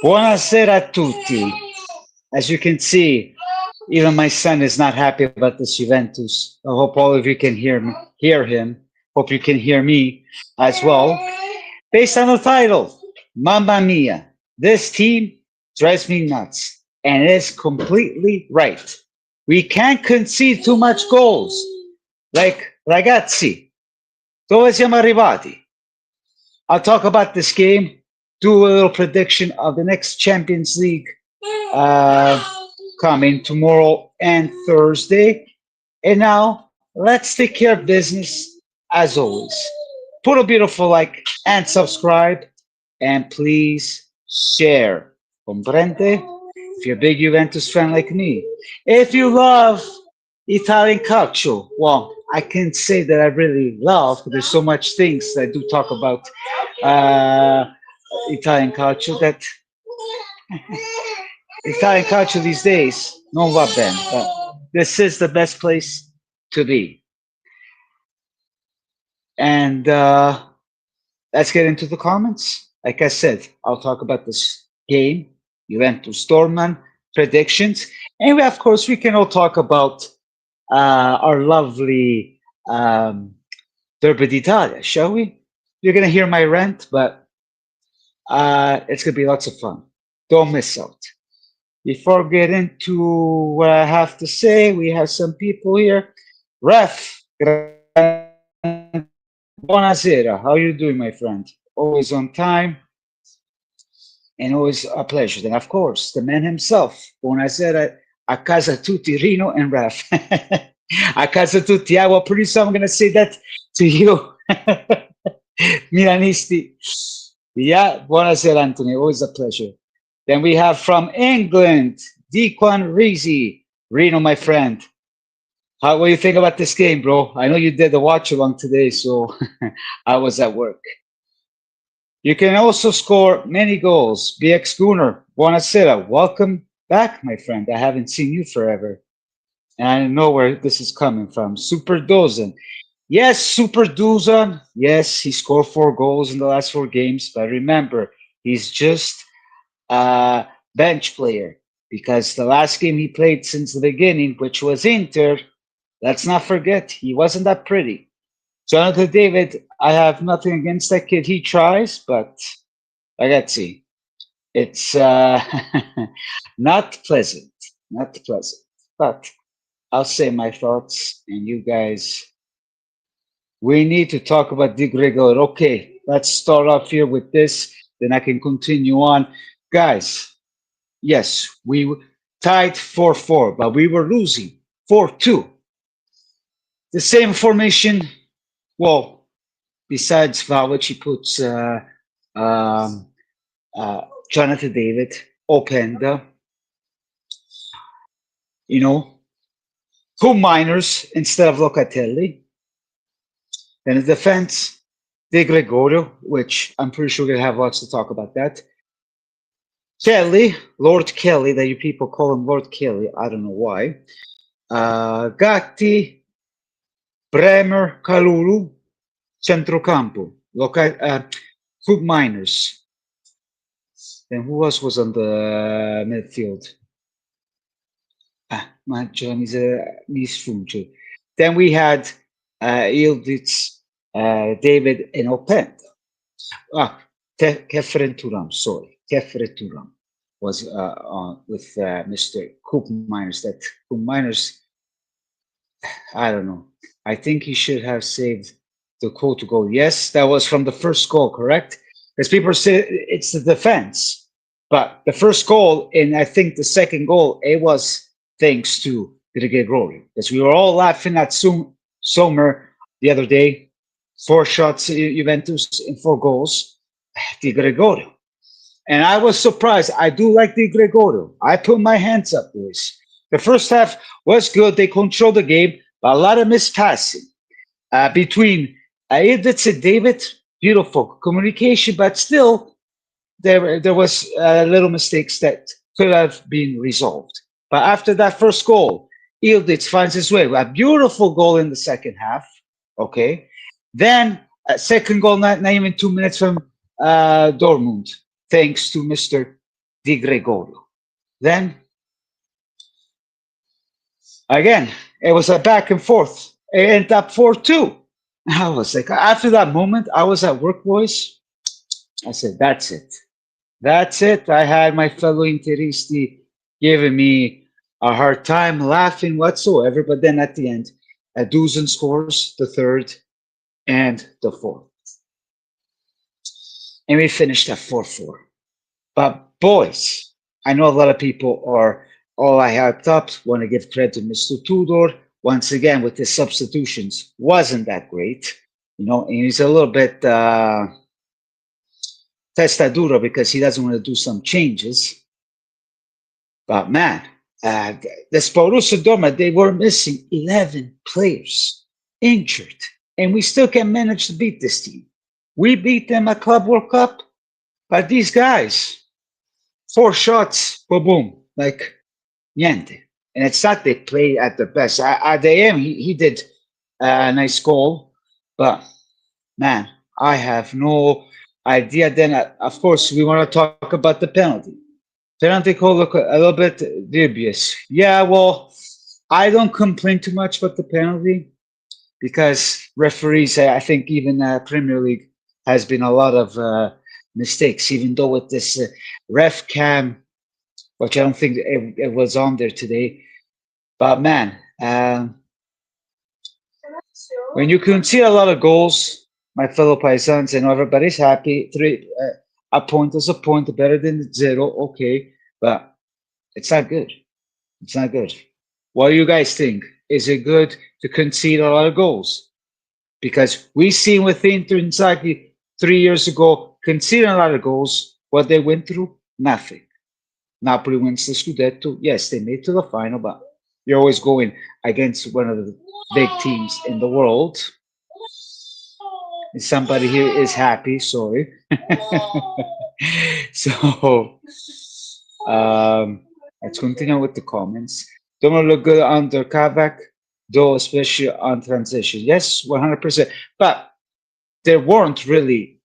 Buonasera a tutti. As you can see, even my son is not happy about this Juventus. I hope all of you can hear him. Hope you can hear me as well. Based on the title, Mamma Mia, this team drives me nuts, and it's completely right. We can't concede too much goals. Like, ragazzi, dove siamo arrivati? I'll talk about this game, do a little prediction of the next Champions League uh, coming tomorrow and Thursday. And now, let's take care of business as always. Put a beautiful like and subscribe, and please share. Comprende? If you're a big Juventus fan like me. If you love Italian calcio, well, I can say that I really love. There's so much things that I do talk about Italian calcio that Italian calcio these days non va bene. But this is the best place to be. And let's get into the comments. Like I said, I'll talk about this game, Juventus Dortmund predictions, and of course we can all talk about our lovely Derby d'Italia, shall we? You're gonna hear my rant, but it's gonna be lots of fun. Don't miss out. Before we get into what I have to say, we have some people here. Ref, buonasera. How you doing, my friend? Always on time and always a pleasure. Then, of course, the man himself. Buonasera a casa tutti, Rino and Ref. A casa tutti. Yeah, well, pretty soon I'm going to say that to you, Milanisti. Yeah, buonasera, Anthony. Always a pleasure. Then we have from England, Dequan Rizzi. Reno, my friend. What do you think about this game, bro? I know you did the watch along today, so I was at work. You can also score many goals. BX Gunner, buonasera. Welcome back, my friend. I haven't seen you forever. And I know where this is coming from. Super Dozan. Yes, Super Dozan. Yes, he scored 4 goals in the last 4 games. But remember, he's just a bench player. Because the last game he played since the beginning, which was Inter, let's not forget, he wasn't that pretty. Jonathan David, I have nothing against that kid. He tries, but ragazzi, it's not pleasant. Not pleasant. But I'll say my thoughts, and you guys, we need to talk about Di Gregorio. Okay, let's start off here with this, then I can continue on. Guys, yes, we tied 4-4, but we were losing 4-2. The same formation, well, besides Vlahovic, he puts Jonathan David, Openda, you know, 2 minors instead of Locatelli. Then in defense, De Gregorio, which I'm pretty sure we're going to have lots to talk about that. Kelly, Lord Kelly, that you people call him Lord Kelly, I don't know why. Gatti, Bremer, Kalulu, Centrocampo, Food Miners. Then who else was on the midfield? Then we had Yildiz, David, and Openda. Kefren Turam, sorry. Kefren Turam was with Mr. Coop Miners. That Coop Miners, I don't know. I think he should have saved the goal to go. Yes, that was from the first goal, correct? Because people say it's the defense. But the first goal, and I think the second goal, it was thanks to Di Gregorio. Because we were all laughing at Sommer the other day. 4 shots, Juventus, and 4 goals. Di Gregorio. And I was surprised. I do like Di Gregorio. I put my hands up, boys. The first half was good. They controlled the game, but a lot of mispassing between Yildiz and David. Beautiful communication, but still there was little mistakes that could have been resolved. But after that first goal, Yildiz finds his way. A beautiful goal in the second half. Okay. Then Second goal, not even 2 minutes from Dortmund, thanks to Mr. Di Gregorio. Then, again, it was a back and forth. It ended up 4-2. I was like, after that moment, I was at work, boys. I said, that's it. That's it. I had my fellow Interisti giving me a hard time, laughing whatsoever. But then at the end, Dusan scores the third and the fourth. And we finished at 4-4. But boys, I know a lot of people are all I hyped up, want to give credit to Mr. Tudor. Once again, with his substitutions, wasn't that great. You know, and he's a little bit testaduro because he doesn't want to do some changes. But man, this Borussia Dortmund, they were missing 11 players, injured, and we still can manage to beat this team. We beat them at Club World Cup, but these guys, 4 shots, boom, boom, like niente. And it's not they play at their best. At the end, he did a nice goal, but man, I have no idea. Then, of course, we want to talk about the penalty. Penalty call look a little bit dubious. Yeah, well, I don't complain too much about the penalty because referees, I think even Premier League has been a lot of mistakes, even though with this ref cam, which I don't think it was on there today. But man, when you can see a lot of goals, my fellow paisans, and everybody's happy. A point is a point, better than zero. Okay, but it's not good. It's not good. What do you guys think? Is it good to concede a lot of goals? Because we seen with Inter Inzaghi 3 years ago conceding a lot of goals. What they went through, nothing. Napoli wins the Scudetto. Yes, they made to the final, but you're always going against one of the big teams in the world. And somebody here is happy, sorry. So let's continue with the comments. Don't look good under Kavak, though, especially on transition. Yes, 100%. But they weren't really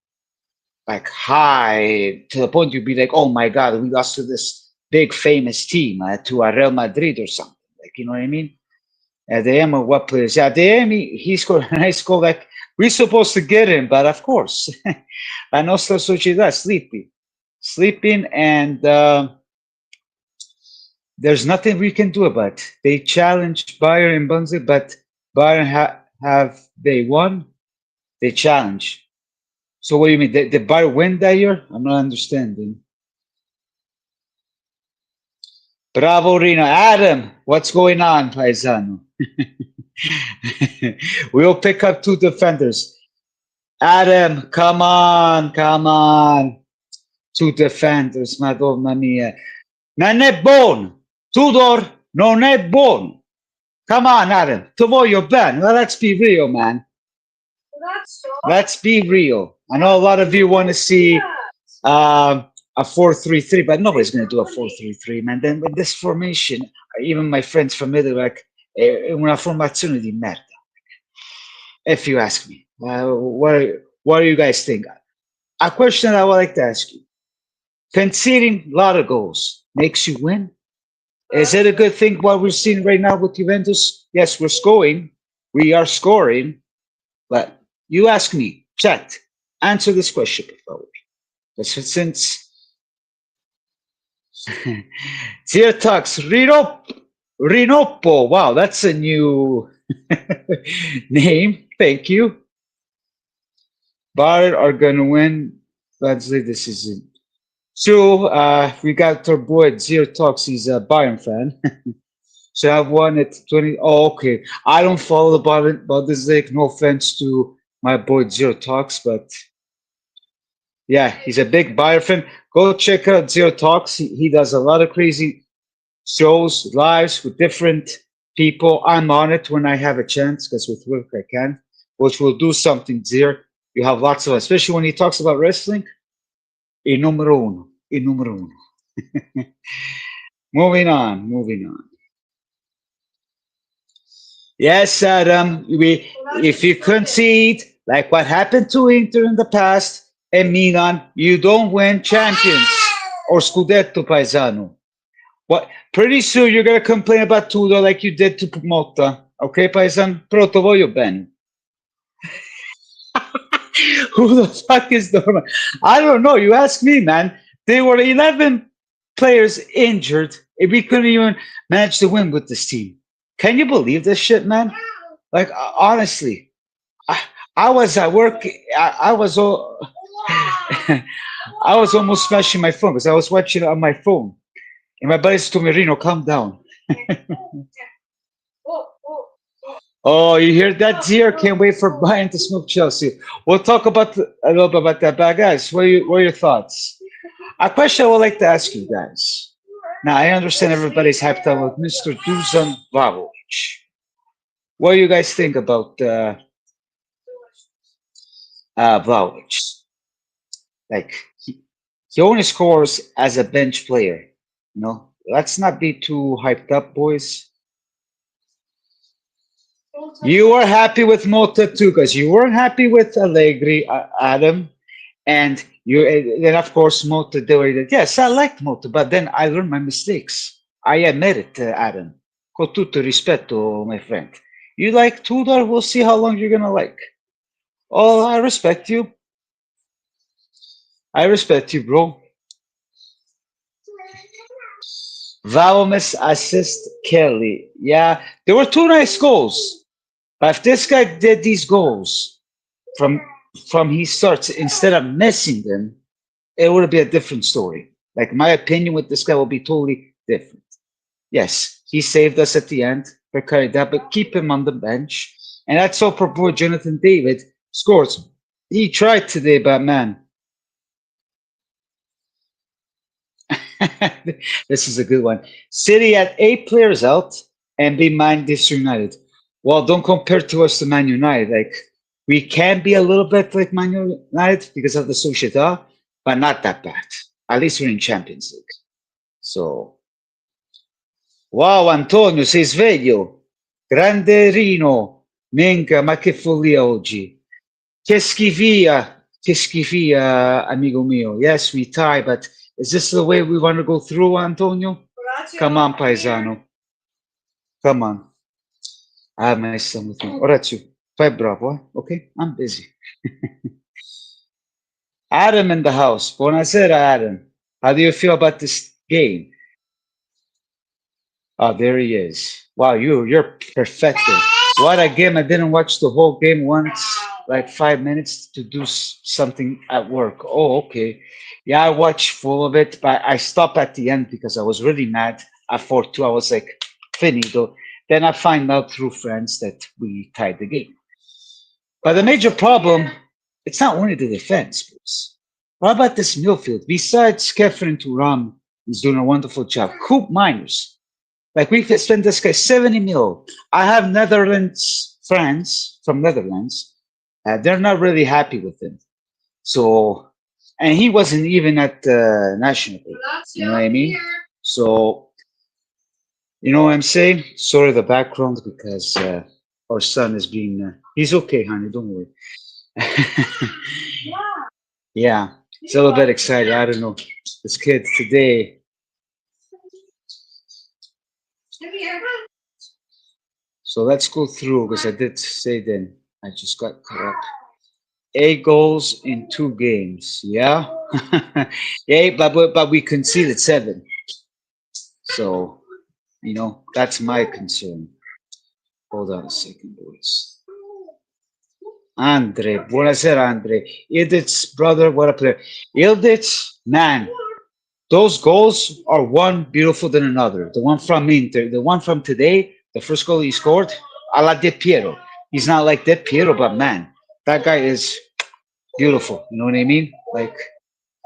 like high to the point you'd be like, oh my God, we lost to this big famous team, to a Real Madrid or something. Like, you know what I mean? At the end of what players? At the end, he scored a nice goal. Like, we're supposed to get him, but of course, La Nostra Sociedad, sleeping, and there's nothing we can do about it. They challenged Bayern and Bundesliga, but Bayern have they won? They challenge. So what do you mean? Did Bayern win that year? I'm not understanding. Bravo, Rino. Adam, what's going on, Paisano? We'll pick up 2 defenders. Adam, come on. 2 defenders, Madonna mia. Non è buono. Tudor non è buono. Come on, Adam. Ti voglio bene. Well, let's be real, man. Let's be real. I know a lot of you want to see a 4-3-3, but nobody's going to do a 4-3-3, man. Then with this formation, even my friends from Italy, like, una formazione di merda. If you ask me, what do you guys think? A question I would like to ask you: conceding a lot of goals makes you win? Is it a good thing what we're seeing right now with Juventus? Yes, we're scoring. We are scoring. But you ask me, chat, answer this question, por favor. Since Zero Talks, Rinoppo. Wow, that's a new name. Thank you. Bayern are going to win. Let's say this is it. So we got our boy Zero Talks. He's a Bayern fan. So I've won at 20. Oh, okay. I don't follow the Bundesliga. No offense to my boy Zero Talks, but yeah, he's a big Bayern fan. Go check out Zero Talks. He does a lot of crazy shows, lives with different people. I'm on it when I have a chance because with work I can, which will do something there. You have lots of, especially when he talks about wrestling. Il numero uno. Moving on. Yes, Adam. If you concede, Like what happened to Inter in the past and Milan, you don't win champions or Scudetto paesano. What? Pretty soon you're gonna complain about Tudor like you did to Motta. Okay, paesan? Però te voglio bene. Who the fuck is Dortmund? I don't know. You ask me, man. They were 11 players injured, and we couldn't even manage to win with this team. Can you believe this shit, man? Like, honestly, I, I was at work. I was all, I was almost smashing my phone because I was watching it on my phone. And my buddies told me, Reno, calm down. Oh, you hear that, dear? Can't wait for Bayern to smoke Chelsea. We'll talk about a little bit about that. But guys, what are your thoughts? A question I would like to ask you guys. Now, I understand everybody's hyped up with Mr. Dusan Vlahovic. What do you guys think about Vlahovic? Like, he only scores as a bench player. You know, let's not be too hyped up, boys. You were happy with Mota too, because you weren't happy with Allegri, Adam, and you. Then of course Mota did. Yes, I liked Mota, but then I learned my mistakes. I admit it, Adam. Con tutto rispetto, my friend. You like Tudor? We'll see how long you're gonna like. Oh, I respect you. I respect you, bro. Valmes assist Kelly. Yeah, there were two nice goals. But if this guy did these goals from from he starts instead of missing them, it would be a different story. Like my opinion with this guy will be totally different. Yes, he saved us at the end for carried that, but keep him on the bench. And that's all for poor Jonathan David scores. He tried today, but man, this is a good one. City had 8 players out and be Manchester United. Well, don't compare to us to Man United. Like we can be a little bit like Man United because of the Società, but not that bad. At least we're in Champions League. So, wow, Antonio, sei sveglio. Grande Rino. Minchia, ma che follia oggi. Che schifia, amigo mio. Yes, we tie, but is this the way we want to go through, Antonio? Come on, paesano. Come on. I have my son with me. Orazio, fai bravo, eh? Okay? I'm busy. Adam in the house. Buonasera, Adam. How do you feel about this game? Oh, there he is. Wow, you're perfected. What a game. I didn't watch the whole game once, like 5 minutes to do something at work. Oh, okay. Yeah, I watched full of it, but I stopped at the end because I was really mad at 4-2. I was like, finito. Then I find out through friends that we tied the game. But the major problem, it's not only the defense. Bruce. What about this midfield? Besides Kefren Turam, he's doing a wonderful job. Coop Miners. Like we spent this guy 70 mil. I have Netherlands friends from Netherlands. They're not really happy with him. So, and he wasn't even at the national team. You know what I mean? So, you know what I'm saying? Sorry, the background because our son is being. He's okay, honey. Don't worry. Yeah, he's a little bit excited. I don't know. This kid today. So let's go through because I did say then I just got caught up. 8 goals in 2 games. Yeah, yeah, but we conceded 7. So you know that's my concern. Hold on a second, boys. Andre, buonasera, Andre. Ildit's brother, what a player. Ildit's, man, those goals are one beautiful than another. The one from Inter, the one from today, the first goal he scored, a la De Piero. He's not like De Piero, but man, that guy is beautiful. You know what I mean? Like,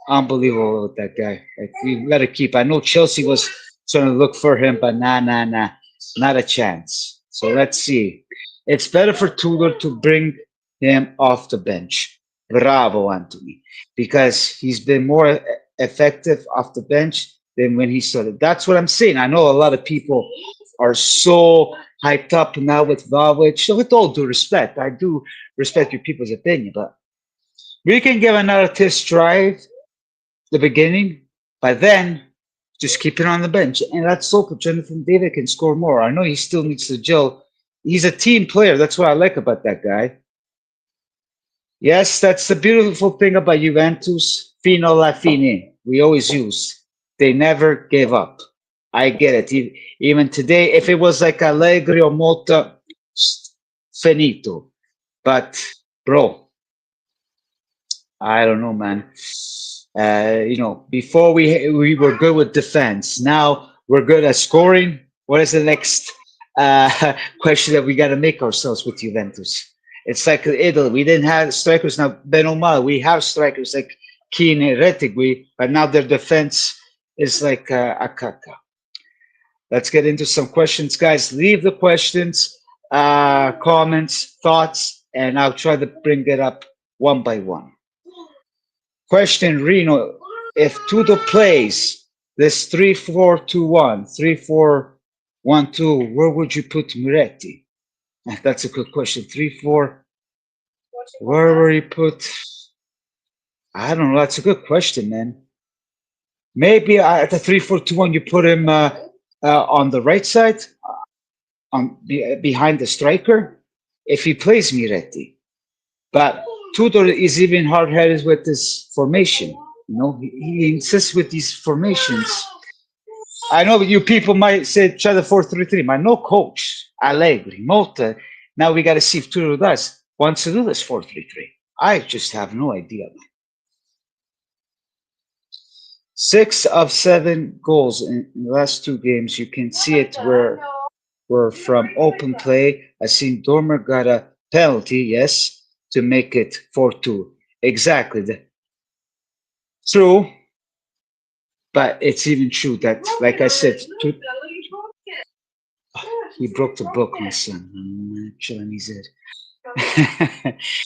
unbelievable with that guy. Like, we got to keep. I know Chelsea was trying to look for him, but nah, not a chance. So let's see. It's better for Tudor to bring him off the bench. Bravo, Anthony, because he's been more effective off the bench than when he started. That's what I'm saying. I know a lot of people are so hyped up now with Vlahovic. So with all due respect, I do respect your people's opinion, but we can give another test drive the beginning, but then just keep it on the bench. And that's so Jonathan David can score more. I know he still needs to gel. He's a team player. That's what I like about that guy. Yes, that's the beautiful thing about Juventus. Fino alla fine. We always use. They never gave up. I get it. Even today, if it was like Allegri or Motta, finito. But bro, I don't know, man. Before we were good with defense. Now we're good at scoring. What is the next question that we got to make ourselves with Juventus? It's like Italy. We didn't have strikers now. Benomal, we have strikers like Keane and Retegui, but now their defense is like a caca. Let's get into some questions, guys. Leave the questions, comments, thoughts, and I'll try to bring it up one by one. Question, Reno, if Tudo plays this 3-4-2-1, 3-4-1-2, where would you put Miretti? That's a good question. 3-4, where will you put? I don't know. That's a good question, man. Maybe at the 3-4-2-1, you put him on the right side, behind the striker, if he plays Miretti. But Tudor is even hard-headed with this formation. He insists with these formations. I know you people might say try the 4-3-3. My no coach, Allegri, Motta. Now we got to see if Tudor wants to do this 4-3-3. I just have no idea. 6 of 7 goals in the last 2 games. You can see it were from open play. I seen Dormer got a penalty, yes, to make it 4-2. Exactly. True. But it's even true that, like I said, he broke the book, my son.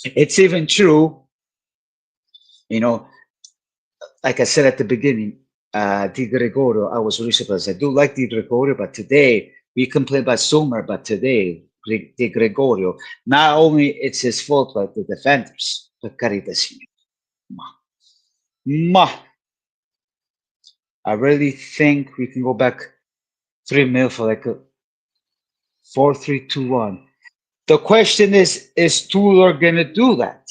It's even true, like I said at the beginning, Di Gregorio, I was really surprised. I do like Di Gregorio, but today, we complain about Sommer, but today, Di Gregorio, not only it's his fault, but the defenders. Per carità, signore. Ma. I really think we can go back 3-0 for like a 4-3-2-1. The question is Tudor going to do that?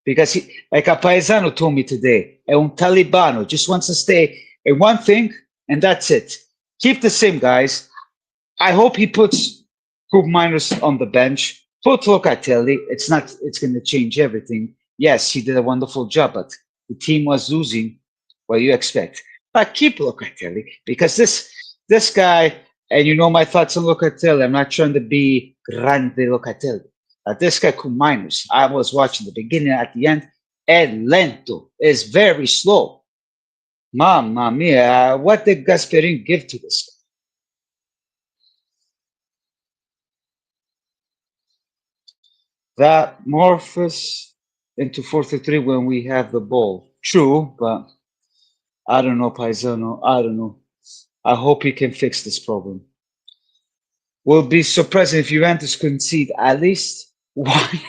Because like a paesano told me today, è un talibano, just wants to stay in one thing, and that's it. Keep the same guys. I hope he puts Coop Miners on the bench. Put Locatelli. It's going to change everything. Yes, he did a wonderful job, but the team was losing. What do you expect? But keep Locatelli, because this guy, and you know my thoughts on Locatelli. I'm not trying to be grande Locatelli. This guy Coop Miners, I was watching the beginning at the end, and lento is very slow. Mamma mia, what did Gasperini give to this guy? That morphs into 4-3 when we have the ball. True, but I don't know, Paisano. I don't know. I hope he can fix this problem. We'll be surprised if Juventus concede at least one.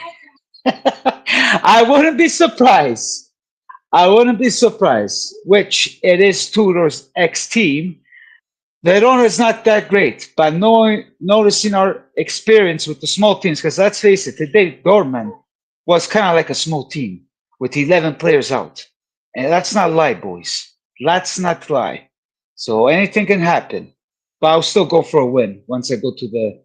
I wouldn't be surprised. I wouldn't be surprised, which it is Tudor's ex-team. Verona is not that great, but noticing our experience with the small teams, because let's face it, today Dortmund was kind of like a small team with 11 players out. And that's not lie, boys. Let's not lie. So anything can happen. But I'll still go for a win once I go to the...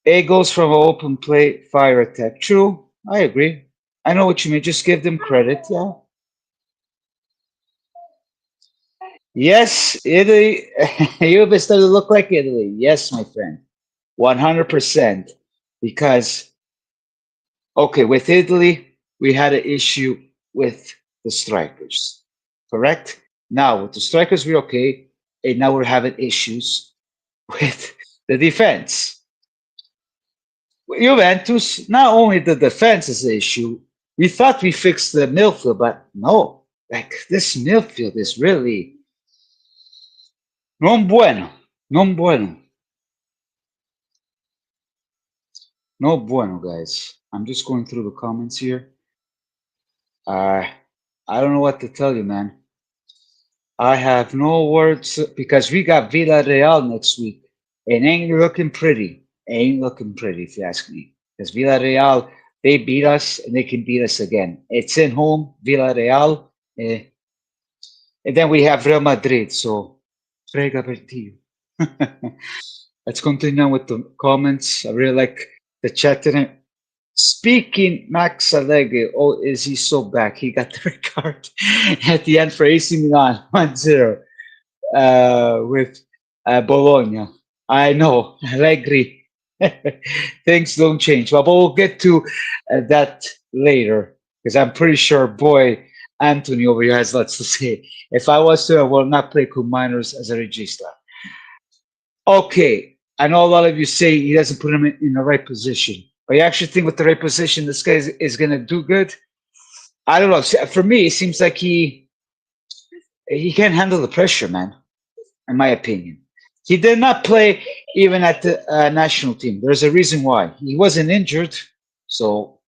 A goes from an open play, fire attack. True, I agree. I know what you mean. Just give them credit, yeah. Yes, Italy. Juve started to look like Italy. Yes, my friend. 100%. Because, okay, with Italy, we had an issue with the strikers. Correct? Now, with the strikers, we're okay. And now we're having issues with the defense. Juventus, not only the defense is the issue, we thought we fixed the midfield, but no. Like, this midfield is really non bueno. Non bueno. No bueno, guys. I'm just going through the comments here. Uh, I don't know what to tell you, man. I have no words because we got Villarreal next week. It ain't looking pretty. Ain't looking pretty, if you ask me. Because Villarreal, they beat us and they can beat us again. It's in home, Villarreal. Eh, and then we have Real Madrid. So, prega per Dio. Let's continue on with the comments. I really like the chat tonight. Speaking Max Allegri, oh, is he so back? He got the red card at the end for AC Milan 1-0 with Bologna. I know, Allegri. Things don't change. But we'll get to that later because I'm pretty sure, boy, Anthony over here has lots to say. If I was to, I will not play con minors as a regista. Okay, I know a lot of you say he doesn't put him in the right position, but you actually think with the right position, this guy is going to do good. I don't know. For me, it seems like he can't handle the pressure, man. In my opinion, he did not play even at the national team. There's a reason why he wasn't injured. So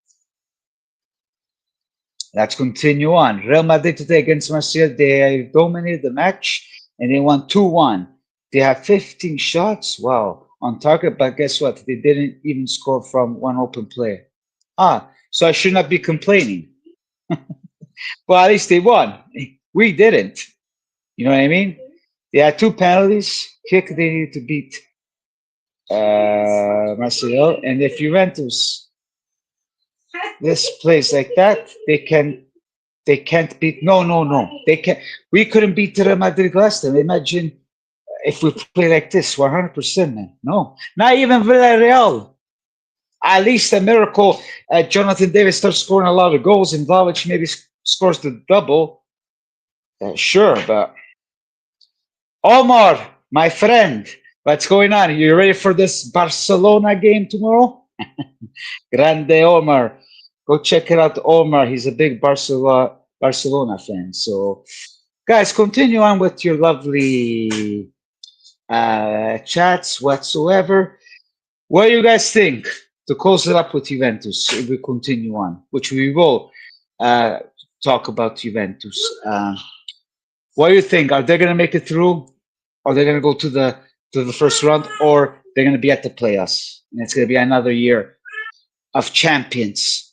let's continue on. Real Madrid today against Marseille, they dominated the match and they won 2-1. They have 15 shots. Wow. On target, but guess what? They didn't even score from one open play. So I should not be complaining. Well, at least they won. We didn't. You know what I mean? They had two penalties, kick they needed to beat Marcelo, and if Juventus this plays like that, they can't beat. No, they can't. We couldn't beat Real Madrid last time. Imagine if we play like this, 100%, man. No, not even Villarreal. At least a miracle. Jonathan Davis starts scoring a lot of goals, and Vlahovic maybe scores the double. Sure, but Omar, my friend, what's going on? You ready for this Barcelona game tomorrow? Grande Omar. Go check it out, Omar. He's a big Barcelona fan. So, guys, continue on with your lovely chats whatsoever. What do you guys think to close it up with Juventus if we continue on, which we will uh, talk about Juventus. What do you think? Are they going to make it through? Are they going to go to the first round, or they're going to be at the playoffs? And it's going to be another year of champions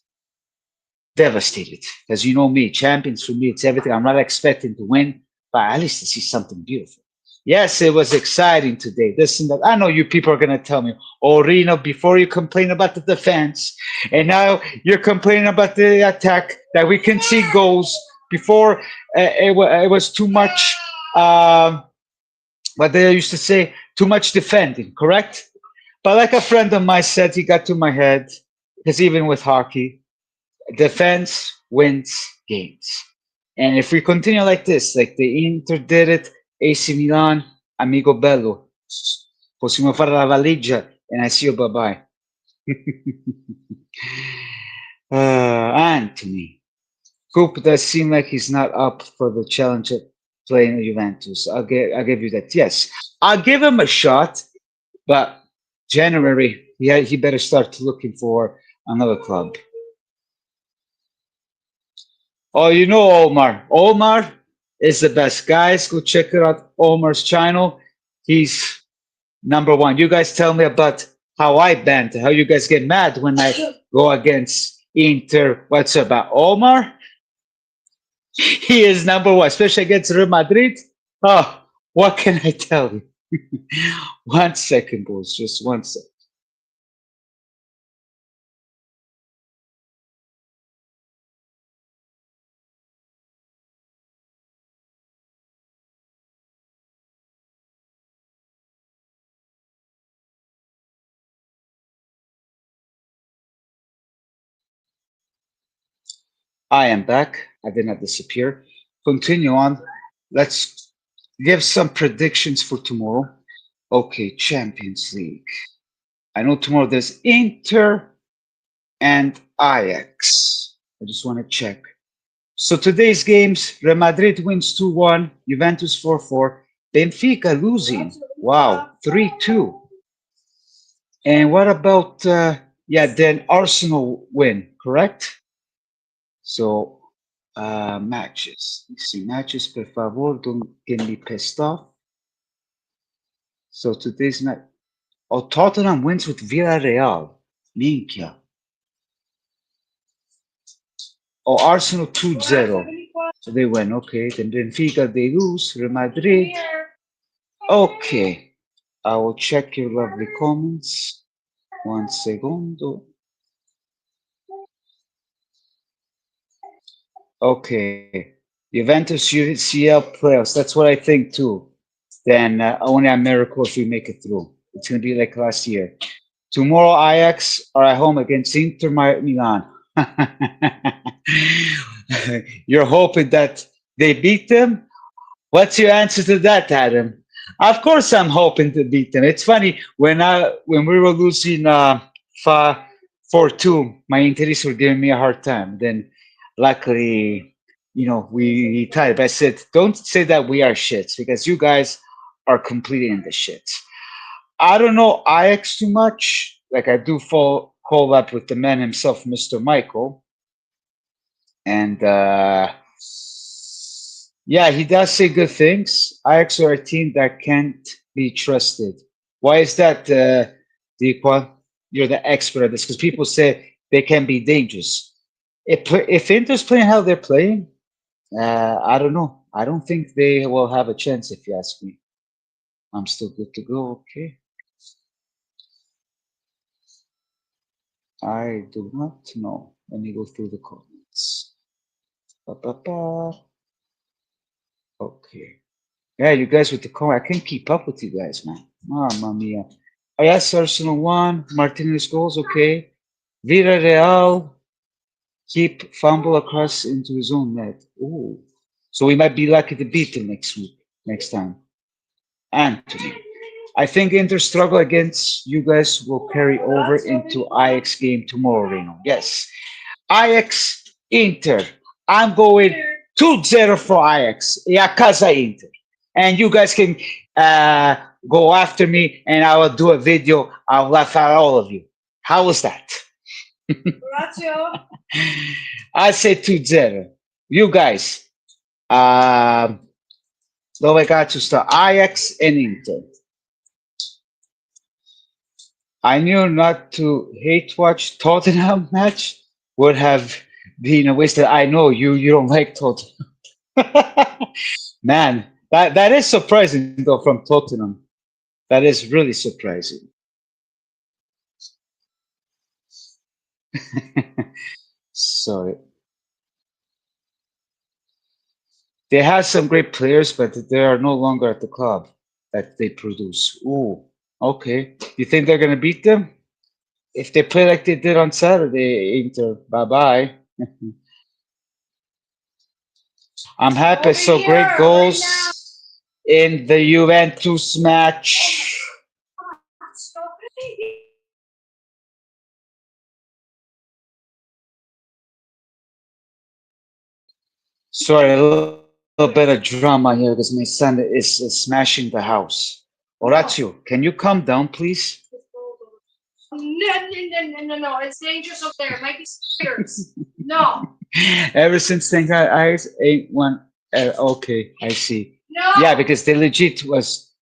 devastated. Because you know me, champions for me, it's everything. I'm not expecting to win, but at least to see something beautiful. Yes, it was exciting today. This and that. I know you people are going to tell me, oh, Reno, before you complain about the defense, and now you're complaining about the attack, that we can see goals. Before, it was too much, what they used to say, too much defending, correct? But like a friend of mine said, he got to my head, because even with hockey, defense wins games. And if we continue like this, like the Inter did it, AC Milan, amigo bello, possiamo fare la valigia, and I see you bye-bye. Anthony, Coop does seem like he's not up for the challenge of playing Juventus. I'll give you that. Yes, I'll give him a shot, but January, he better start looking for another club. Oh, you know Omar. Omar is the best. Guys, go check out Omar's channel. He's number one. You guys tell me about how I banned, how you guys get mad when I go against Inter. What's about Omar? He is number one, especially against Real Madrid. Oh, what can I tell you? 1 second, boys. Just 1 second. I am back. I did not disappear. Continue on. Let's give some predictions for tomorrow. Okay, Champions League. I know tomorrow there's Inter and Ajax. I just want to check. So today's games, Real Madrid wins 2-1, Juventus 4-4, Benfica losing. Wow, 3-2. And what about, yeah, then Arsenal win, correct? So, matches. Let's see, matches, per favor, don't get me pissed off. So today's night. Oh, Tottenham wins with Villarreal. Minchia. Oh, Arsenal 2-0. So they win. Okay. Then Benfica, they lose. Real Madrid. Okay. I will check your lovely comments. One segundo. Okay. Juventus UCL playoffs. That's what I think too. Then only a miracle if we make it through. It's going to be like last year. Tomorrow, Ajax are at home against Inter Milan. You're hoping that they beat them? What's your answer to that, Adam? Of course, I'm hoping to beat them. It's funny when we were losing 4-2, my Interis were giving me a hard time. Then, luckily, we tied. But I said, don't say that we are shits because you guys are completely in the shits. I don't know Ajax too much. Like I do call up with the man himself, Mr. Michael, and yeah, he does say good things. Ajax are a team that can't be trusted. Why is that, Deepa? You're the expert at this because people say they can be dangerous. If Inter's playing how they're playing, I don't know. I don't think they will have a chance. If you ask me, I'm still good to go. Okay. I do not know. Let me go through the comments. Ba, ba, ba. Okay. Yeah, you guys with the comment. I can't keep up with you guys, man. Mamma mia. Oh, yes, Arsenal won. Martinez goals. Okay. Villarreal keep fumble across into his own net. Oh. So we might be lucky to beat them next time. Anthony. I think Inter struggle against you guys will carry over into Ajax game tomorrow, Reno. Yes. Ajax Inter. I'm going 2-0 for Ajax. Yeah, casa Inter. And you guys can go after me and I will do a video. I'll laugh at all of you. How was that? I say 2-0. You guys, dove cazzo sta? Ajax and Inter. I knew not to hate watch Tottenham match would have been a waste. I know you don't like Tottenham. Man, that is surprising though from Tottenham. That is really surprising. Sorry. They have some great players, but they are no longer at the club that they produce. Ooh, okay. You think they're gonna beat them? If they play like they did on Saturday, Inter, bye bye. I'm happy. So great goals in the Juventus match. Sorry, a little bit of drama here because my son is smashing the house. Orazio, can you calm down, please? Ever since Thank God Eyes ain't one. Okay, I see. Yeah, because the legit was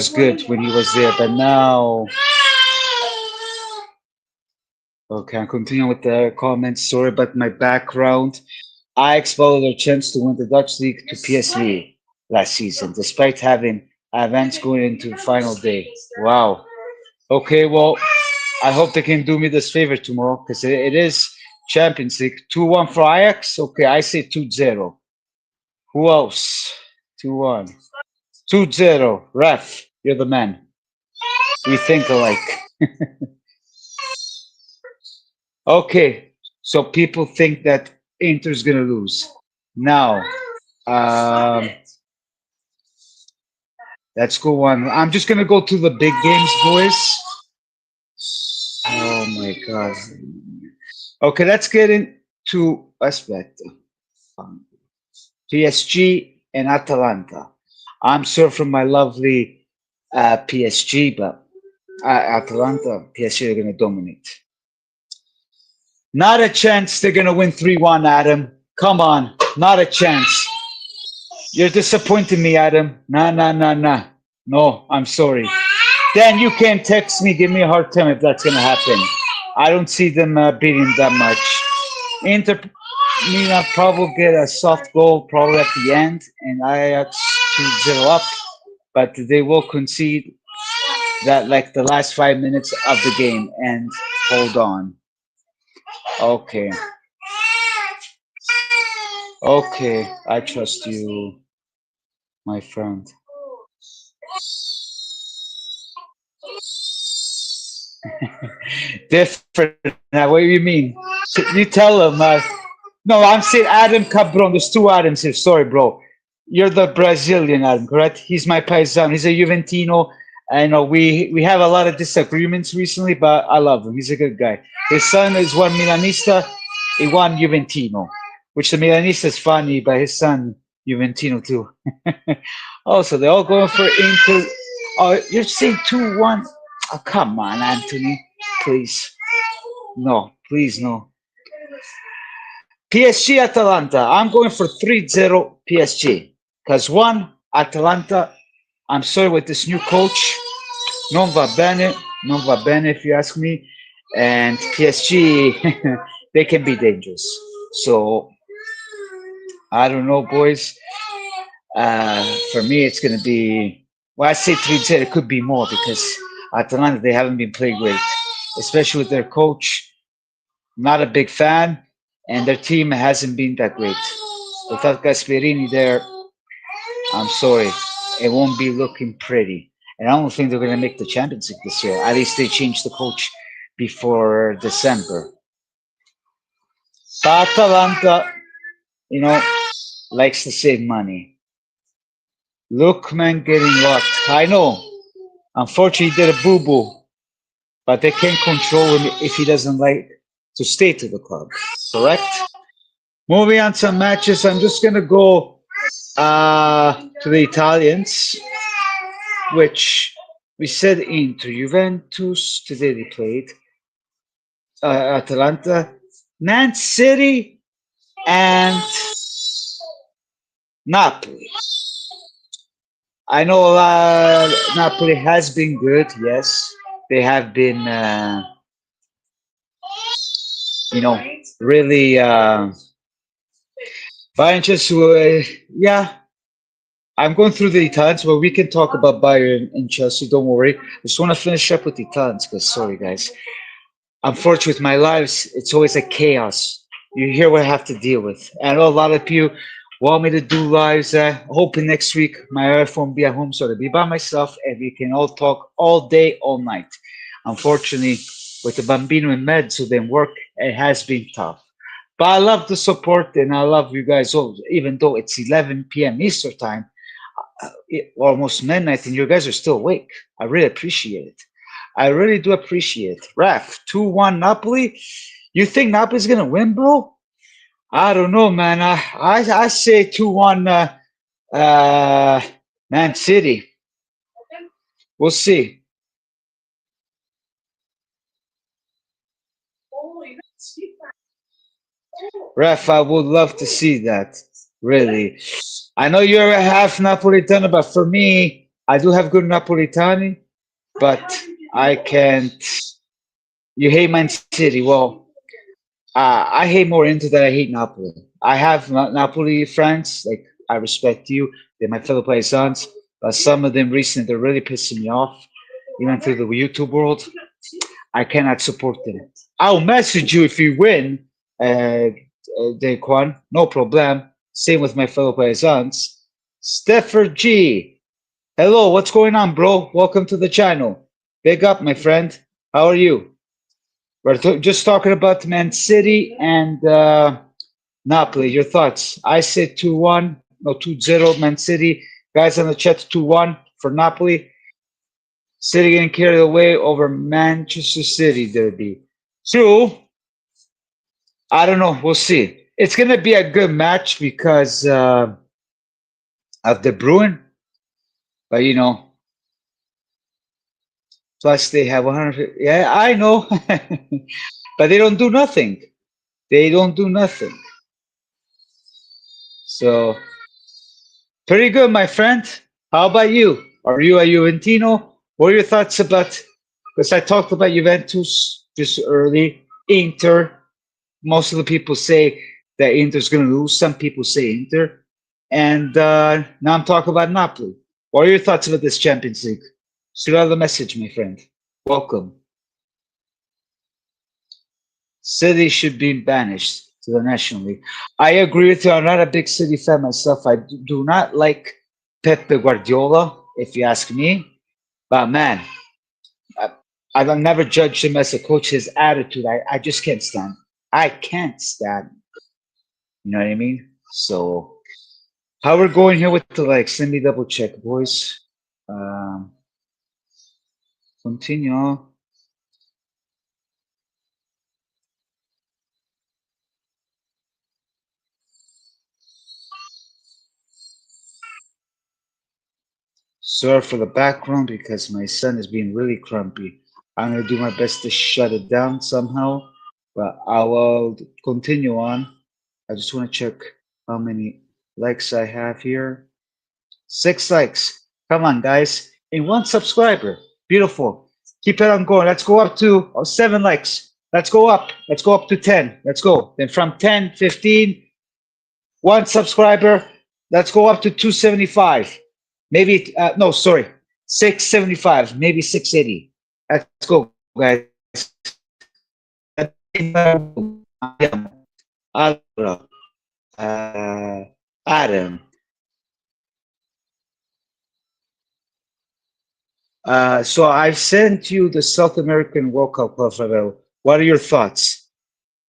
good when he was there, but now. Okay, I'm continuing with the comments. Sorry about my background. Ajax followed their chance to win the Dutch league to PSV last season, despite having events going into the final day. Wow. Okay, well, I hope they can do me this favor tomorrow because it is Champions League. 2-1 for Ajax. Okay, I say 2-0. Who else? 2-1. 2-0. Ref, you're the man. We think alike. Okay, so people think that Inter's gonna lose. Now, um, let's go on. I'm just gonna go to the big games, boys. Oh my god. Okay, let's get into Aspetta. PSG and Atalanta. I'm sure from my lovely PSG, but Atalanta, PSG are going to dominate. Not a chance they're going to win 3-1, Adam. Come on, not a chance. You're disappointing me, Adam. Nah, nah, nah, nah. No, I'm sorry. Dan, you can text me, give me a hard time if that's going to happen. I don't see them beating that much. Inter Milan probably get a soft goal probably at the end, and Ajax 2-0 up, but they will concede that like the last 5 minutes of the game. And hold on. Okay. Okay. I trust you, my friend. Different. Now, what do you mean? You tell him. No, I'm saying Adam Cabron. There's two Adams here. Sorry, bro. You're the Brazilian Adam, correct? He's my paesano. He's a Juventino. I know we have a lot of disagreements recently, but I love him. He's a good guy. His son is one Milanista, he one Juventino, which the Milanista is funny, but his son Juventino too. Also, they're all going for Inter. Oh, you're saying 2-1. Oh, come on, Anthony. Please. No, please, no. PSG Atalanta. I'm going for 3-0 PSG. Because one, Atalanta, I'm sorry with this new coach. Non va bene. Non va bene if you ask me. And PSG, they can be dangerous. So I don't know, boys. For me, it's going to be, well, I say 3-0. It could be more because Atalanta, they haven't been playing great, especially with their coach. Not a big fan, and their team hasn't been that great. Without Gasperini there, I'm sorry, it won't be looking pretty. And I don't think they're going to make the Champions League this year. At least they changed the coach before December. But Atalanta, you know, likes to save money. Lookman getting locked. I know. Unfortunately, he did a boo boo, but they can't control him if he doesn't like to stay to the club. Correct? Moving on to matches, I'm just gonna go to the Italians, which we said Inter, Juventus. Today they played Atalanta, Man City, and Napoli. I know Napoli has been good. Yes, they have been, really. Bayern just, yeah, I'm going through the Italians, but we can talk about Bayern and Chelsea. Don't worry. I just want to finish up with the Italians because, sorry, guys. Unfortunately, with my lives, it's always a chaos. You hear what I have to deal with. I know a lot of you want me to do lives. Hoping next week my wife won't be at home, so to be by myself and we can all talk all day, all night. Unfortunately, with the Bambino and meds who didn't work, it has been tough. But I love the support and I love you guys all, even though it's 11 p.m. Eastern time, almost midnight, and you guys are still awake. I really appreciate it. I really do appreciate it. Ref, 2-1 Napoli. You think Napoli's going to win, bro? I don't know, man. I say 2-1 uh, Man City. We'll see. Ref, I would love to see that. Really. I know you're a half Napolitano, but for me, I do have good Napolitani, but I can't. You hate Man City. Well, I hate more Inter than I hate Napoli. I have Napoli friends. Like, I respect you. They're my fellow paisans. But some of them recently, they're really pissing me off. Even through the YouTube world, I cannot support them. I'll message you if you win, Daquan. No problem. Same with my fellow paisans. Stefford G. Hello, what's going on, bro? Welcome to the channel. Big up, my friend. How are you? We're just talking about Man City and Napoli. Your thoughts? I said 2-1, no 2-0 Man City. Guys on the chat 2-1 for Napoli. City getting carried away over Manchester City derby. Two, I don't know. We'll see. It's going to be a good match because of De Bruyne. But plus they have 100. Yeah, I know, but they don't do nothing. They don't do nothing. So pretty good, my friend. How about you? Are you a Juventino? What are your thoughts about? Because I talked about Juventus just early. Inter. Most of the people say that Inter's going to lose. Some people say Inter. And now I'm talking about Napoli. What are your thoughts about this Champions League? Still have the message, my friend. Welcome. City should be banished to the National League. I agree with you. I'm not a big City fan myself. I do not like Pepe Guardiola, if you ask me. But man, I, I've never judged him as a coach. His attitude, I just can't stand. I can't stand. You know what I mean? So, how we're going here with the likes? Let me double check, boys. Um, Continue. Sorry for the background because my son is being really grumpy. I'm gonna do my best to shut it down somehow, but I will continue on. I just want to check how many likes I have here. 6 likes. Come on, guys. And one subscriber. Beautiful. Keep it on going. Let's go up to 7 likes. Let's go up. Let's go up to 10. Let's go. Then from 10, 15, one subscriber. Let's go up to 275. Maybe, no, sorry, 675, maybe 680. Let's go, guys. Adam. So I've sent you the South American World Cup profile. What are your thoughts?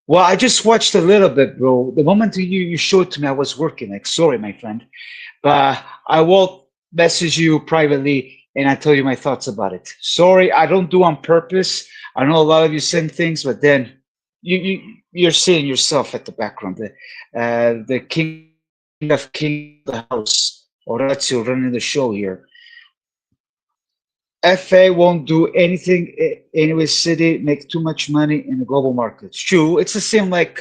Well, I just watched a little bit, bro. The moment you showed to me, I was working. Like, sorry, my friend, but I will message you privately and I tell you my thoughts about it. Sorry, I don't do on purpose. I know a lot of you send things, but then you're seeing yourself at the background. The king of king of the house, Orazio, running the show here. FA won't do anything anyway. City make too much money in the global markets. True, it's the same like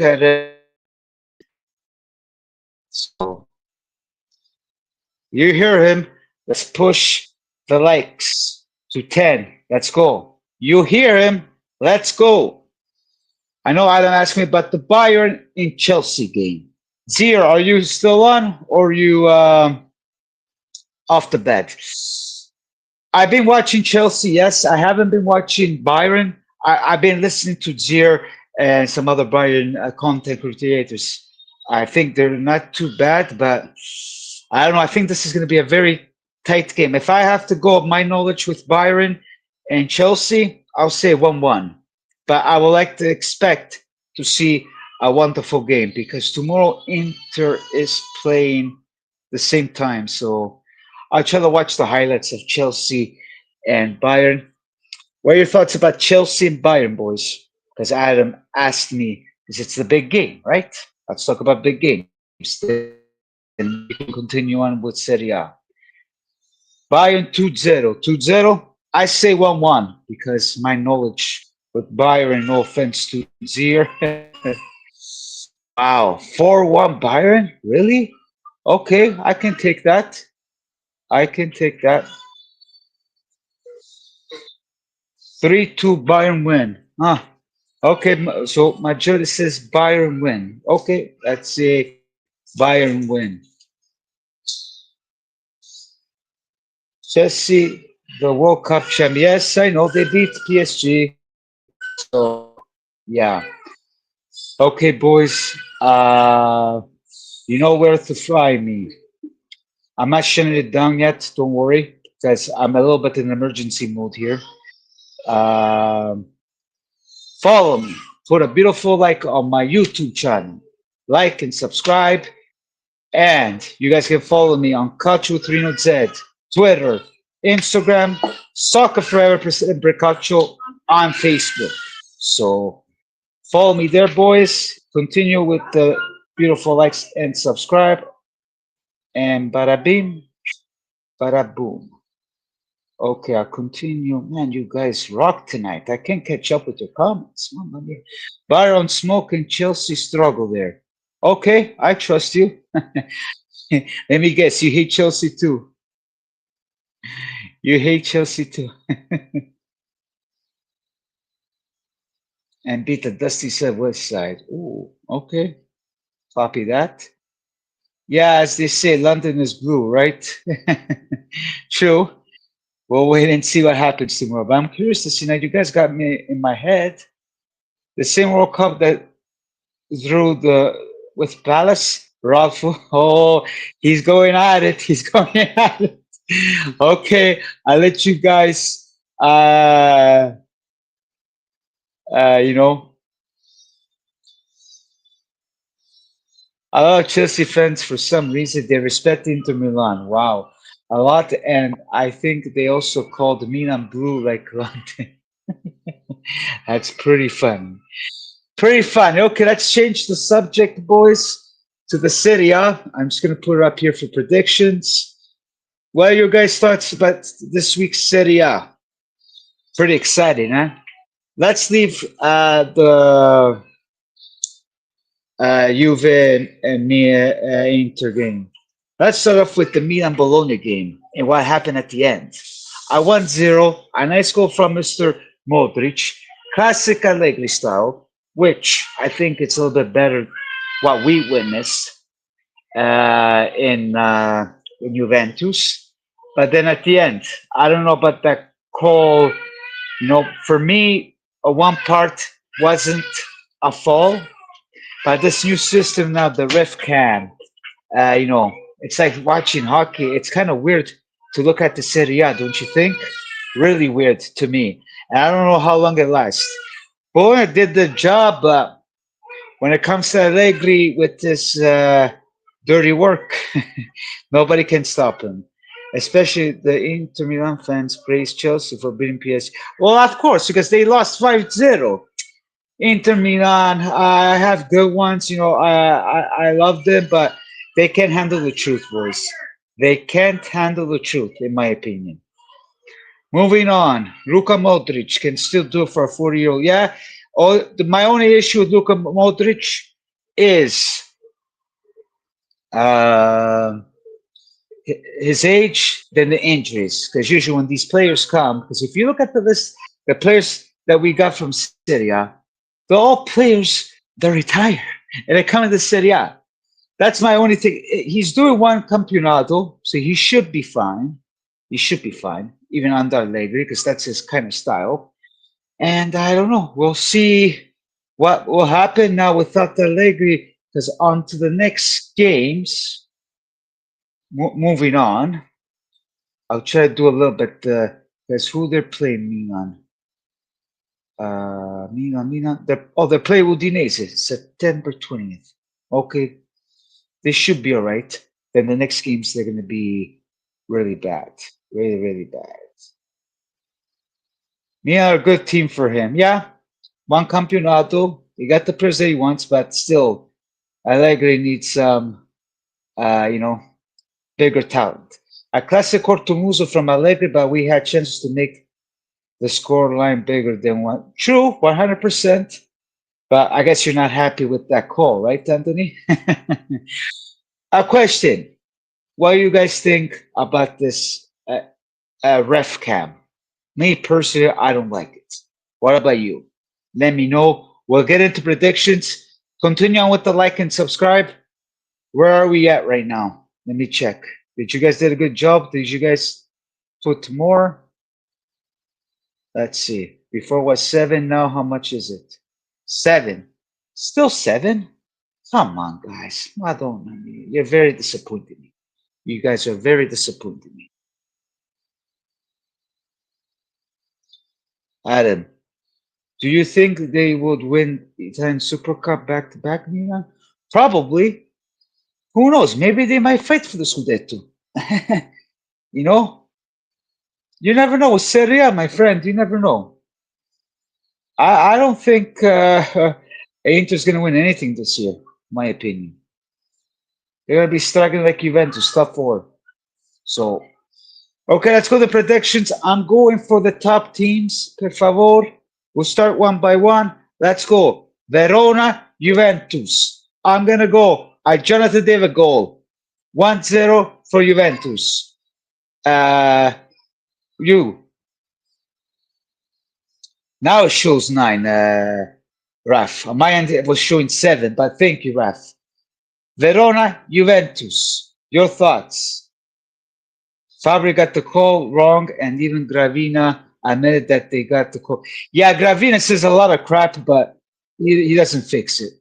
so you hear him. Let's push the likes to 10. Let's go. You hear him. Let's go. I know Adam asked me about the Bayern in Chelsea game. Zier, are you still on or are you off the bed? I've been watching Chelsea. Yes, I haven't been watching Byron. I've been listening to Zier and some other Byron content creators. I think they're not too bad, but I don't know. I think this is going to be a very tight game. If I have to go of my knowledge with Byron and Chelsea, I'll say 1-1. But I would like to expect to see a wonderful game because tomorrow Inter is playing the same time. So I'll try to watch the highlights of Chelsea and Bayern. What are your thoughts about Chelsea and Bayern, boys? Because Adam asked me, because it's the big game, right? Let's talk about big games. Then we can continue on with Serie A. Bayern 2-0. 2-0. I say 1-1 because my knowledge with Bayern, no offense to Zier. Wow. 4-1 Bayern? Really? Okay, I can take that. I can take that. 3-2 Bayern win. Ah, okay. So majority says Bayern win. Okay, let's say Bayern win. Chelsea, the World Cup champ. Yes, I know they beat PSG. So yeah. Okay, boys. You know where to find me. I'm not shutting it down yet. Don't worry, because I'm a little bit in emergency mode here. Um, Follow me. Put a beautiful like on my YouTube channel. Like and subscribe. And you guys can follow me on Calcio Trino Z, Twitter, Instagram, Soccer Forever President Calcio on Facebook. So follow me there, boys. Continue with the beautiful likes and subscribe. And bada bing, bada boom. Okay, I'll continue. Man, you guys rock tonight. I can't catch up with your comments. Mamma mia. Byron Smoke and Chelsea struggle there. Okay, I trust you. Let me guess, you hate Chelsea too. You hate Chelsea too. And beat the Dusty said West Side. Ooh, okay. Copy that. Yeah, as they say, London is blue, right? True. We'll wait and see what happens tomorrow. But I'm curious to see now. You guys got me in my head. The same World Cup that drew the with Palace, Ralph. Oh, he's going at it. He's going at it. Okay, I'll let you guys. You know, a lot of Chelsea fans, for some reason, they respect Inter Milan. Wow, a lot, and I think they also called Milan blue like London. That's pretty fun. Pretty fun. Okay, let's change the subject, boys, to the Serie A. I'm just going to put it up here for predictions. What are your guys' thoughts about this week's Serie A? Pretty exciting, huh? Let's leave the Juve and Inter game. Let's start off with the Milan Bologna game and what happened at the end. I 1-0, a nice goal from Mr. Modric, classic Allegri style, which I think it's a little bit better what we witnessed in Juventus. But then at the end, I don't know about that call. For me, one part wasn't a fall, but this new system now, the ref can, it's like watching hockey. It's kind of weird to look at the Serie A, don't you think? Really weird to me. And I don't know how long it lasts. Boy did the job, but when it comes to Allegri with this dirty work, nobody can stop him. Especially the Inter Milan fans praise Chelsea for beating PSG. Well, of course, because they lost 5-0. Inter Milan, I have good ones. I love them, but they can't handle the truth, boys. They can't handle the truth, in my opinion. Moving on, Luka Modric can still do it for a 40-year-old. Yeah. My only issue with Luka Modric is uh, his age, then the injuries. Because usually when these players come, because if you look at the list, the players that we got from Serie A, they're all players that retire and they come in the Serie A. That's my only thing. He's doing one campionato, so he should be fine. He should be fine, even under Allegri, because that's his kind of style. And I don't know. We'll see what will happen now without Allegri, because on to the next games. Moving on, I'll try to do a little bit. Guess who they're playing Milan. Milan. They're playing Udinese, September 20th. Okay, they should be all right. Then the next games they're going to be really bad, really, really bad. Milan are a good team for him. Yeah, one campionato. He got the players that he wants, but still, Allegri needs some, bigger talent. A classic Cortomuso from Allegri, but we had chances to make the score line bigger than one. True, 100%. But I guess you're not happy with that call, right, Anthony? A question. What do you guys think about this ref cam? Me personally, I don't like it. What about you? Let me know. We'll get into predictions. Continue on with the like and subscribe. Where are we at right now? Let me check. Did you guys did a good job? Did you guys put more? Let's see. Before was 7. Now how much is it? 7. Still 7? Come on, guys. I don't know. You're very disappointing me. You guys are very disappointing me. Adam, do you think they would win Italian Super Cup back to back, Milan? Probably. Who knows? Maybe they might fight for the Scudetto. you know, you never know. With Serie A, my friend, you never know. I don't think Inter's going to win anything this year, my opinion. They're going to be struggling like Juventus, top 4. So Okay, let's go to predictions. I'm going for the top teams, per favor. We'll start one by one. Let's go. Verona, Juventus. I'm going to go. Jonathan David goal. 1-0 for Juventus. Uh, you. Now it shows 9, Raf. On my end, it was showing 7, but thank you, Raf. Verona, Juventus. Your thoughts? Fabri got the call wrong, and even Gravina admitted that they got the call. Yeah, Gravina says a lot of crap, but he doesn't fix it,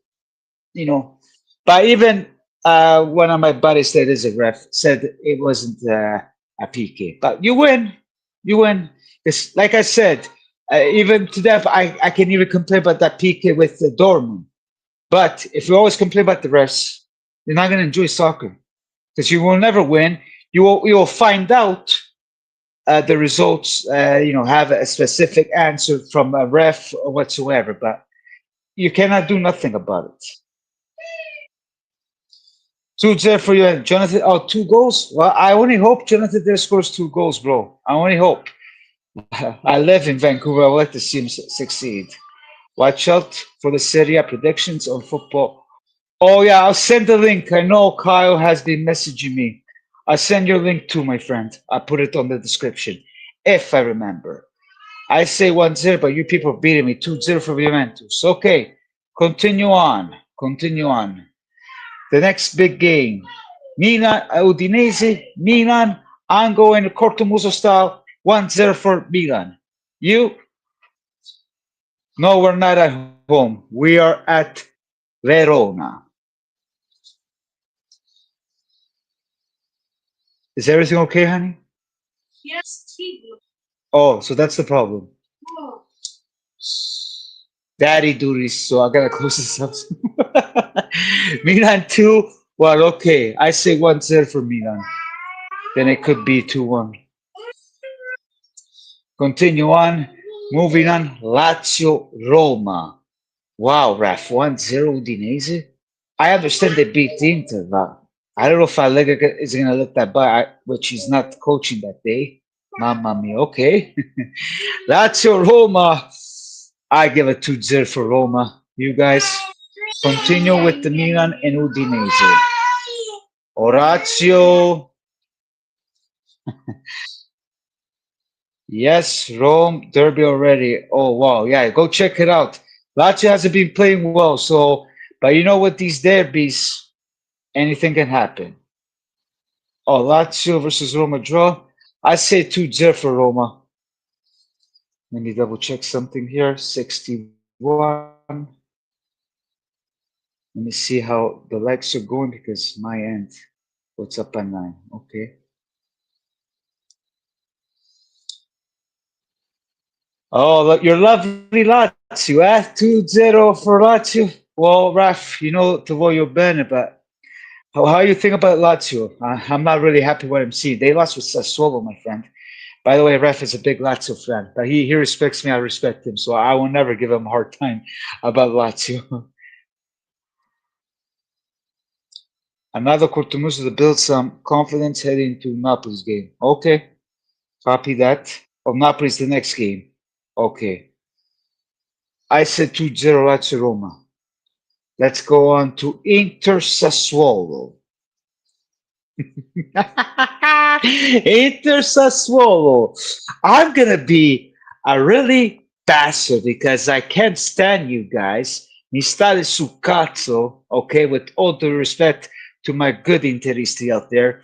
you know. But even one of my buddies that is a ref said it wasn't a PK. But you win, you win. It's like I said, even to death, I can even complain about that PK with the Dortmund. But if you always complain about the refs, you're not going to enjoy soccer because you will never win. You will find out the results, have a specific answer from a ref or whatsoever, but you cannot do nothing about it. 2-0 for you, and Jonathan. Oh, 2 goals? Well, I only hope Jonathan there scores 2 goals, bro. I only hope. I live in Vancouver. I would like to see him succeed. Watch out for the Serie A predictions on football. Oh, yeah, I'll send the link. I know Kyle has been messaging me. I'll send your link too, my friend. I put it on the description, if I remember. I say 1-0, but you people are beating me 2-0 for Juventus. Okay, continue on. Continue on. The next big game. Milan, Udinese, Milan. I'm going to Cortomuso style. 1-0 for Milan. You? No, we're not at home. We are at Verona. Is everything okay, honey? Oh, so that's the problem. Daddy duties, so I gotta close this up. Milan 2. Well, okay. I say 1-0 for Milan. Then it could be 2-1. Continue on. Moving on. Lazio Roma. Wow, Raf. 1-0 Udinese. I understand they beat Inter, but I don't know if Allegri is going to let that by, which he's not coaching that day. Mamma mia. Okay. Lazio Roma. I give a 2-0 for Roma. You guys continue with the Milan and Udinese. Orazio. Yes, Rome derby already. Oh wow, yeah, go check it out. Lazio hasn't been playing well, so but you know what these derbies, anything can happen. Oh, Lazio versus Roma draw. I say 2-0 for Roma. Let me double check something here. 61. Let me see how the likes are going because my end, what's up on 9? Okay. Oh, look, your lovely Lazio, eh? 2-0 for Lazio. Well, Raf, you know to voglio bene, but how you think about Lazio? I'm not really happy what I'm seeing. They lost with Sassuolo, my friend. By the way, Ref is a big Lazio fan, but he respects me. I respect him, so I will never give him a hard time about Lazio. Another Cortomuso to build some confidence heading into Napoli's game. Okay, copy that. Oh, Napoli's the next game. Okay. I said 2-0 Lazio Roma. Let's go on to Inter Sassuolo. Inter Sassuolo. I'm gonna be a really bastard because I can't stand you guys. Mi state su cazzo, okay, with all due respect to my good Interisti out there.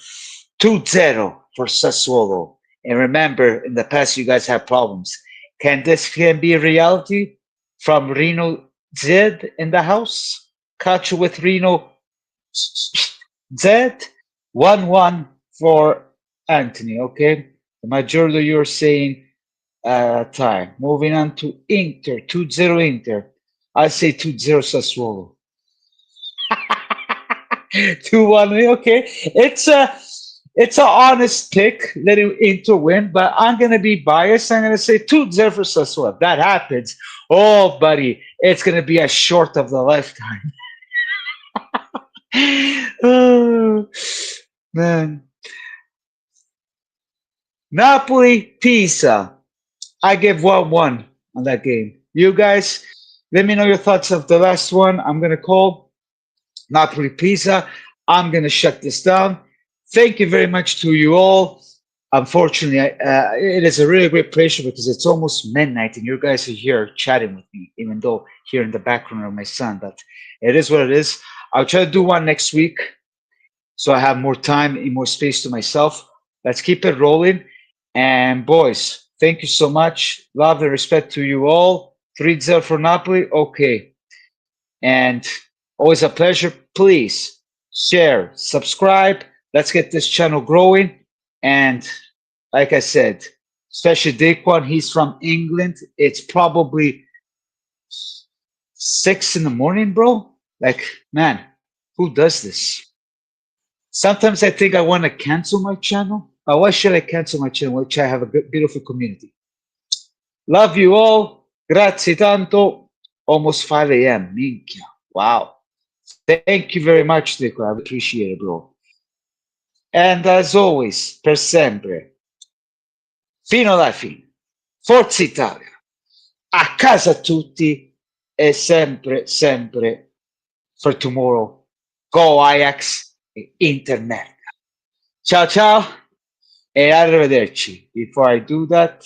2-0 for Sassuolo. And remember, in the past, you guys have problems. Can be a reality from Reno Zed in the house? Calcio with Reno Zed? 1-1 for Anthony, okay? The majority you're saying tie. Moving on to Inter, 2-0 Inter. I say 2-0 Sassuolo. 2-1, okay. It's a honest pick, letting Inter win, but I'm gonna be biased. I'm gonna say 2-0 for Sassuolo. If that happens, oh buddy, it's gonna be a short of the lifetime. Oh, man. Napoli, Pisa. I give 1-1 on that game. You guys, let me know your thoughts of the last one. I'm going to call Napoli, Pisa. I'm going to shut this down. Thank you very much to you all. Unfortunately, it is a really great pleasure because it's almost midnight and you guys are here chatting with me, even though here in the background of my son. But it is what it is. I'll try to do one next week so I have more time and more space to myself. Let's keep it rolling. And boys, thank you so much. Love and respect to you all. 3-0 for Napoli. Okay. And always a pleasure. Please share, subscribe. Let's get this channel growing. And like I said, especially Daquan, he's from England. It's probably 6 in the morning, bro. Like, man, who does this? Sometimes I think I want to cancel my channel. Why should I cancel my channel, which I have a good, beautiful community? Love you all. Grazie tanto. Almost 5 a.m. Minchia. Wow. Thank you very much, Dico. I appreciate it, bro. And as always, per sempre, fino alla fine, Forza Italia, a casa tutti e sempre, sempre for tomorrow. Go Ajax e Inter merda. Ciao ciao e arrivederci. Before I do that,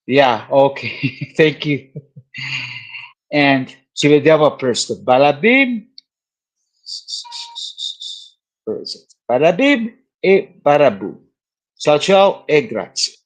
yeah, okay, thank you. And ci vediamo presto. Balabim. Balabim e barabù. Ciao ciao e grazie.